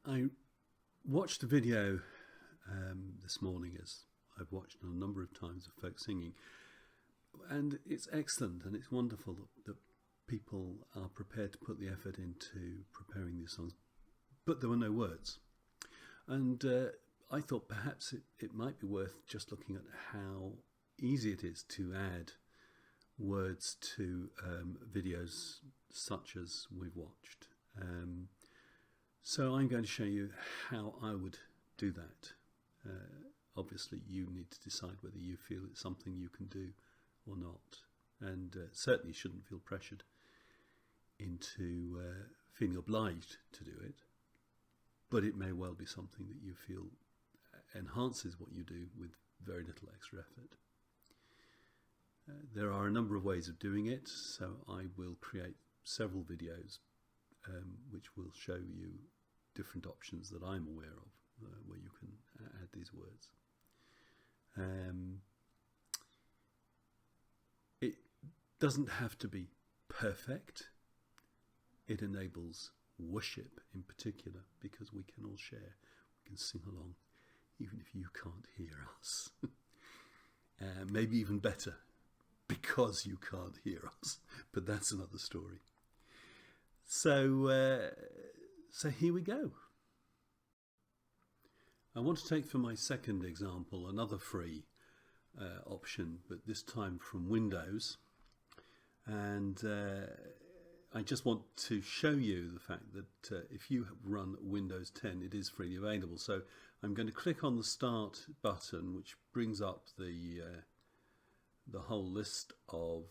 I watched a video this morning, as I've watched a number of times, of folk singing, and it's excellent and it's wonderful that people are prepared to put the effort into preparing these songs, but there were no words. And I thought perhaps it might be worth just looking at how easy it is to add words to videos such as we've watched. So I'm going to show you how I would do that. Obviously you need to decide whether you feel it's something you can do or not, and certainly shouldn't feel pressured into feeling obliged to do it, but it may well be something that you feel enhances what you do with very little extra effort. There are a number of ways of doing it, so I will create several videos which will show you different options that I'm aware of where you can add these words. It doesn't have to be perfect. It enables worship in particular, because we can all share, we can sing along even if you can't hear us. Maybe even better, because you can't hear us, but that's another story. So here we go. I want to take for my second example another free option, but this time from Windows, and I just want to show you the fact that if you run Windows 10, it is freely available. So I'm going to click on the Start button, which brings up the whole list of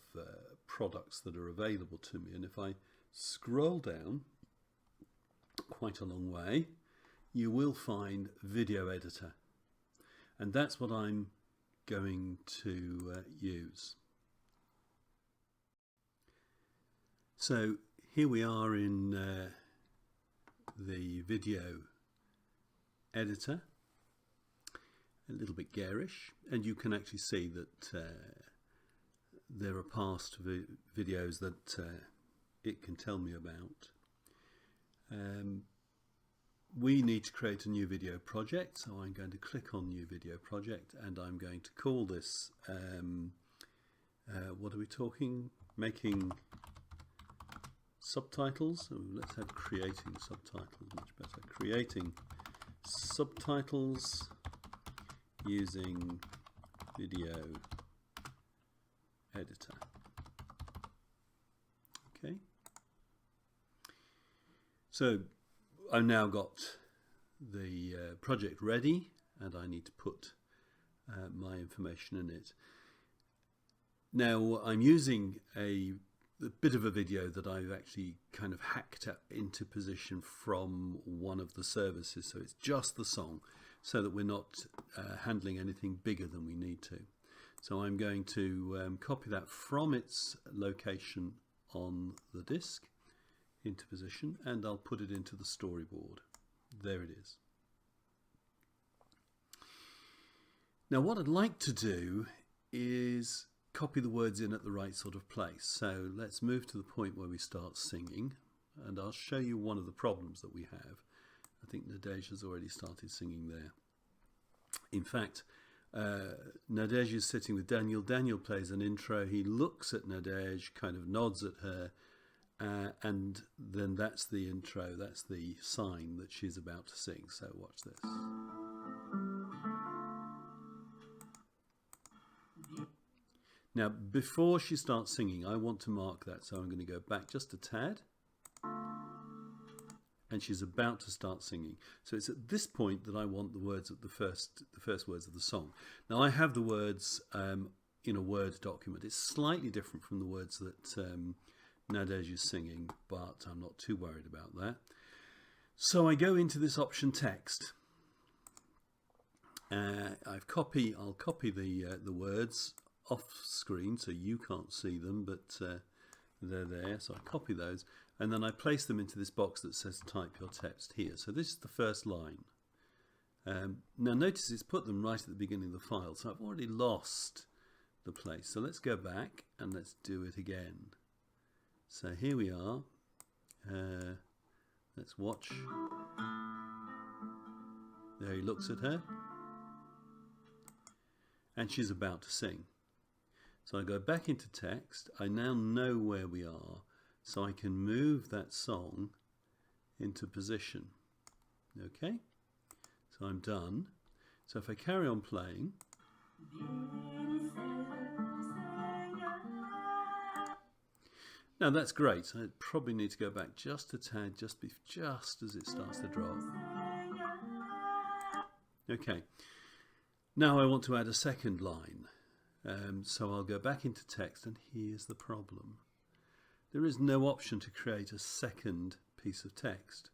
products that are available to me, and if I scroll down quite a long way, you will find Video Editor, and that's what I'm going to use. So here we are in the Video Editor, a little bit garish, and you can actually see that there are past videos that it can tell me about. We need to create a new video project, so I'm going to click on New Video Project, and I'm going to call this, what are we talking? Making subtitles. Oh, let's have creating subtitles, much better. Creating subtitles using Video Editor. Okay. So I've now got the project ready, and I need to put my information in it. Now I'm using a bit of a video that I've actually kind of hacked into position from one of the services, so it's just the song, so that we're not handling anything bigger than we need to. So I'm going to copy that from its location on the disk into position, and I'll put it into the storyboard. There it is. Now what I'd like to do is copy the words in at the right sort of place. So let's move to the point where we start singing, and I'll show you one of the problems that we have. I think Nadej has already started singing there. In fact, Nadej is sitting with Daniel. Daniel plays an intro. He looks at Nadej, kind of nods at her, and then that's the intro. That's the sign that she's about to sing. So watch this. Now, before she starts singing, I want to mark that, so I'm going to go back just a tad, and she's about to start singing. So it's at this point that I want the words of the first words of the song. Now I have the words in a Word document. It's slightly different from the words that Nadej is singing, but I'm not too worried about that. So I go into this option text. I'll copy the words off screen so you can't see them, but they're there. So I copy those, and then I place them into this box that says type your text here. So this is the first line. Now notice it's put them right at the beginning of the file, so I've already lost the place. So let's go back and let's do it again. So here we are. Let's watch There he looks at her, and she's about to sing. So I go back into text. I now know where we are, so I can move that song into position. Okay, so I'm done. So if I carry on playing, now that's great. I probably need to go back just a tad, just as it starts to drop. Okay, now I want to add a second line. So I'll go back into text, and here's the problem. There is no option to create a second piece of text.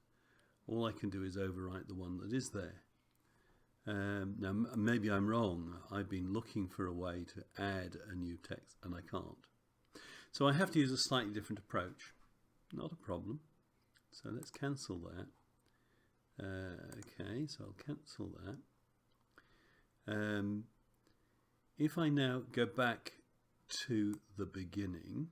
All I can do is overwrite the one that is there. Now maybe I'm wrong. I've been looking for a way to add a new text and I can't. So I have to use a slightly different approach. Not a problem. So let's cancel that. Okay, so I'll cancel that. If I now go back to the beginning,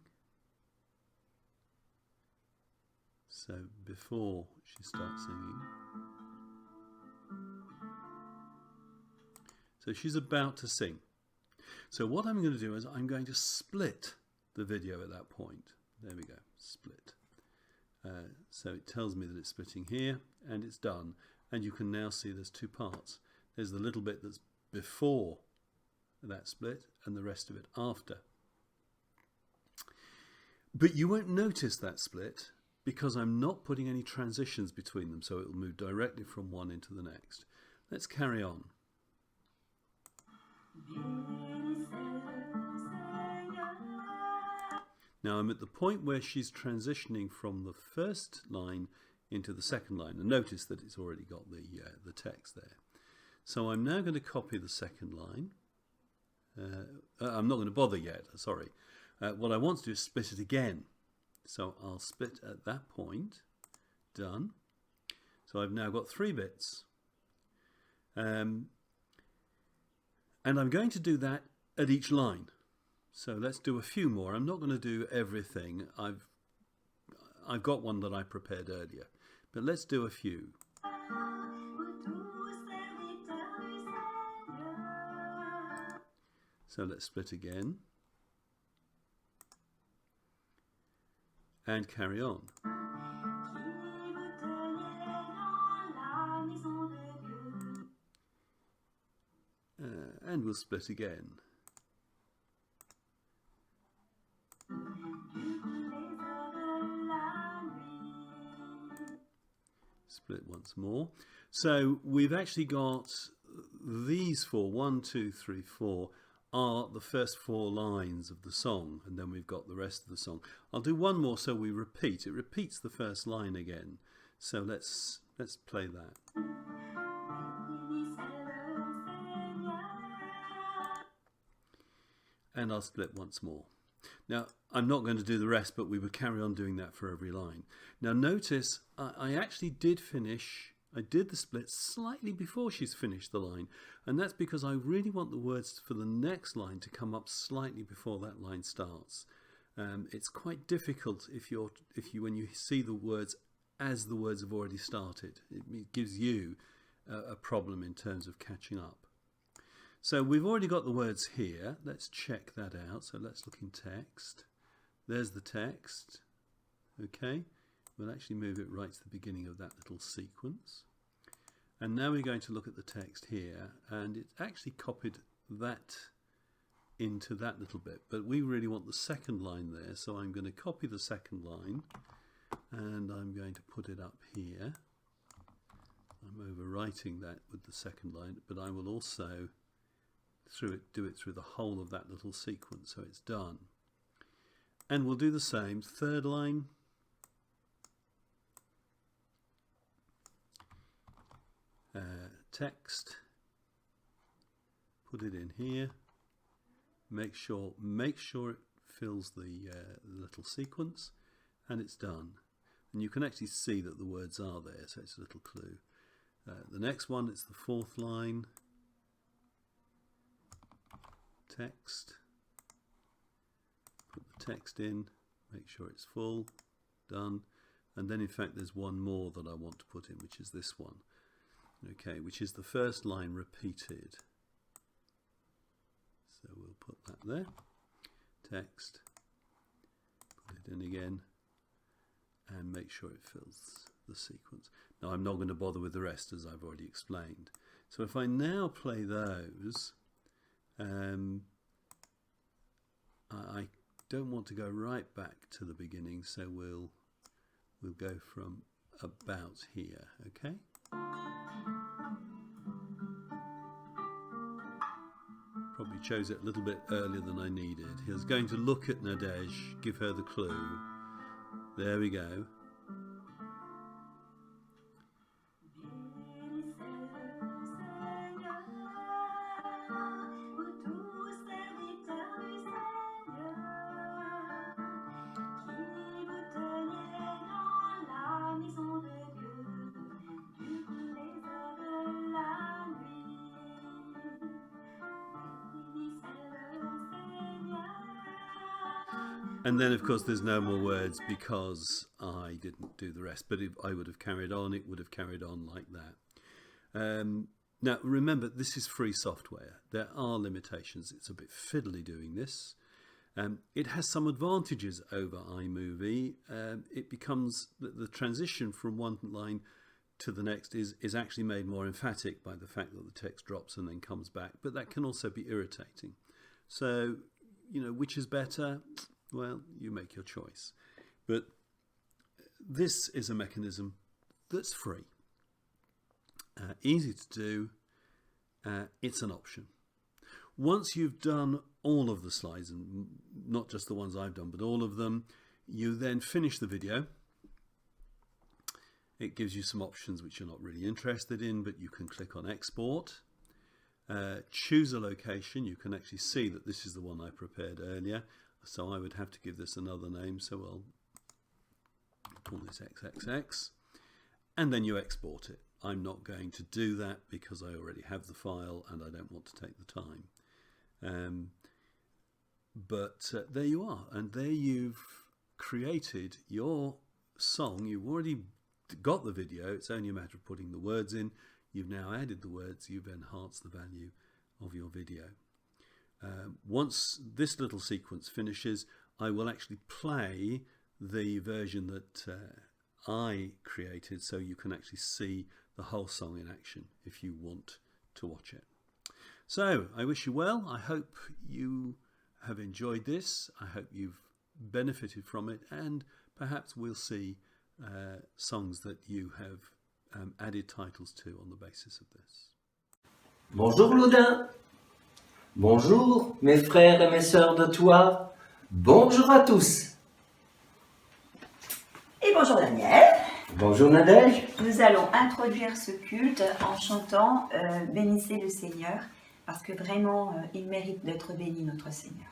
so before she starts singing, so she's about to sing. So what I'm going to do is I'm going to split the video at that point. There we go, split. So it tells me that it's splitting here, and it's done. And you can now see there's two parts. There's the little bit that's before that split and the rest of it after. But you won't notice that split because I'm not putting any transitions between them, so it will move directly from one into the next. Let's carry on. Now I'm at the point where she's transitioning from the first line into the second line, and notice that it's already got the text there. So I'm now going to copy the second line. I'm not going to bother yet, sorry. What I want to do is split it again. So I'll split at that point. Done. So I've now got 3 bits. And I'm going to do that at each line. So let's do a few more. I'm not going to do everything. I've got one that I prepared earlier. But let's do a few. So let's split again. And carry on. And we'll split again. Split once more. So we've actually got these 4, 1, 2, 3, 4 are the first 4 lines of the song, and then we've got the rest of the song. I'll do one more so we repeat. It repeats the first line again. So let's play that. And I'll split once more. Now, I'm not going to do the rest, but we would carry on doing that for every line. Now, notice I actually did finish, I did the split slightly before she's finished the line, and that's because I really want the words for the next line to come up slightly before that line starts. It's quite difficult when you see the words as the words have already started. It gives you a problem in terms of catching up. So we've already got the words here. Let's check that out. So let's look in text. There's the text. Okay, we'll actually move it right to the beginning of that little sequence. And now we're going to look at the text here, and it's actually copied that into that little bit, but we really want the second line there, so I'm going to copy the second line and I'm going to put it up here. I'm overwriting that with the second line, but I will also do it through the whole of that little sequence, so it's done. And we'll do the same, third line, text, put it in here, make sure it fills the little sequence, and it's done. And you can actually see that the words are there, so it's a little clue. The next one, it's the fourth line, text, put the text in, make sure it's full, done. And then in fact there's one more that I want to put in, which is this one. okay, which is the first line repeated. So we'll put that there. Text, put it in again, and make sure it fills the sequence. Now I'm not going to bother with the rest, as I've already explained. So if I now play those, I don't want to go right back to the beginning, so we'll go from about here, okay? Probably chose it a little bit earlier than I needed. He was going to look at Nadej, give her the clue. There we go. And then, of course, there's no more words because I didn't do the rest. But if I would have carried on, it would have carried on like that. Now, remember, this is free software. There are limitations. It's a bit fiddly doing this. It has some advantages over iMovie. It becomes the transition from one line to the next is actually made more emphatic by the fact that the text drops and then comes back. But that can also be irritating. So, you know, which is better? Well, you make your choice. But this is a mechanism that's free. Easy to do. It's an option. Once you've done all of the slides, and not just the ones I've done, but all of them, you then finish the video. It gives you some options which you're not really interested in, but you can click on export. Choose a location. You can actually see that this is the one I prepared earlier. So I would have to give this another name, so I'll call this XXX, and then you export it. I'm not going to do that because I already have the file and I don't want to take the time. But there you are, and there you've created your song. You've already got the video, it's only a matter of putting the words in. You've now added the words, you've enhanced the value of your video. Once this little sequence finishes, I will actually play the version that I created, so you can actually see the whole song in action if you want to watch it. So I wish you well. I hope you have enjoyed this. I hope you've benefited from it, and perhaps we'll see songs that you have added titles to on the basis of this. Bonjour Loudun. Bonjour mes frères et mes sœurs de toi. Bonjour à tous. Et bonjour Daniel. Bonjour Nadej. Nous allons introduire ce culte en chantant Bénissez le Seigneur, parce que vraiment il mérite d'être béni, notre Seigneur.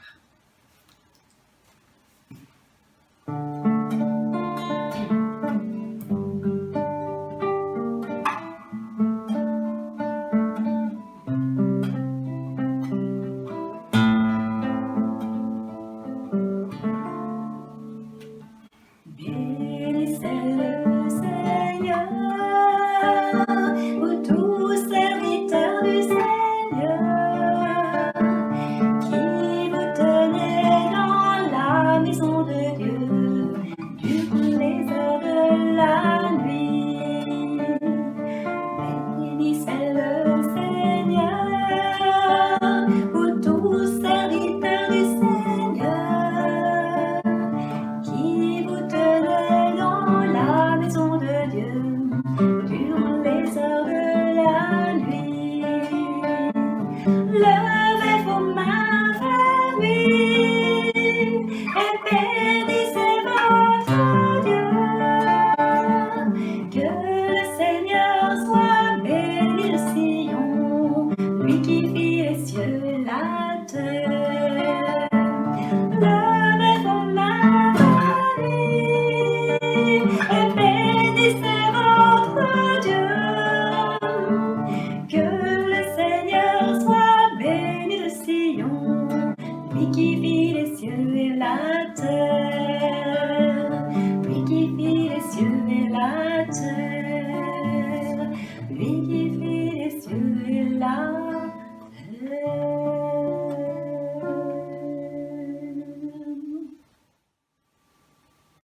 Bénissez votre Dieu.